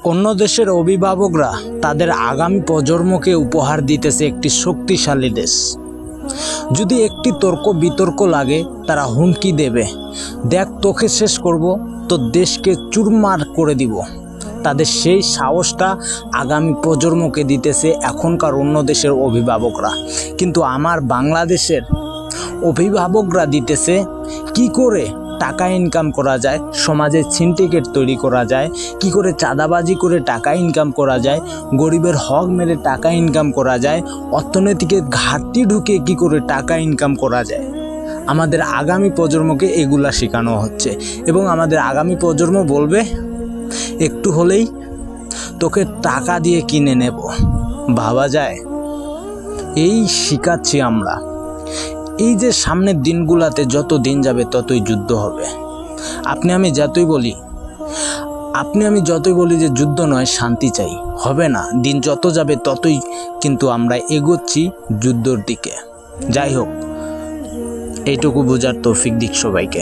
অন্য দেশের অভিভাবকরা তাদের আগামী প্রজন্মকে উপহার দিতেছে একটি শক্তিশালী দেশ। যদি একটি তর্ক বিতর্ক লাগে তারা হুমকি দেবে, দেখ তোকে শেষ করব, তো দেশকে চুরমার করে দিব। তাদের সেই সাহসটা আগামী প্রজন্মকে দিতেছে এখনকার অন্য দেশের অভিভাবকরা। কিন্তু আমার বাংলাদেশের অভিভাবকরা দিতেছে কি করে টাকা ইনকাম করা যায়, সমাজে সিন্ডিকেট তৈরি করা যায়, কি করে চাঁদাবাজি করে টাকা ইনকাম করা যায়, গরিবের হক মেরে টাকা ইনকাম করা যায়, অর্থনৈতিকের ঘাটতি ঢুকে কি করে টাকা ইনকাম করা যায়। আমাদের আগামী প্রজন্মকে এগুলা শেখানো হচ্ছে এবং আমাদের আগামী প্রজন্ম বলবে একটু হলেই তোকে টাকা দিয়ে কিনে নেব। ভাবা যায়? এই শিখাচ্ছি আমরা। এই যে সামনের দিনগুলোতে যত দিন যাবে ততই যুদ্ধ হবে। আপনি আমি যতই বলি যে যুদ্ধ নয়, শান্তি চাই, হবে না। দিন যত যাবে ততই কিন্তু আমরা এগোচ্ছি যুদ্ধর দিকে। যাই হোক, এইটুকু বোঝার তৌফিক দিক সবাইকে।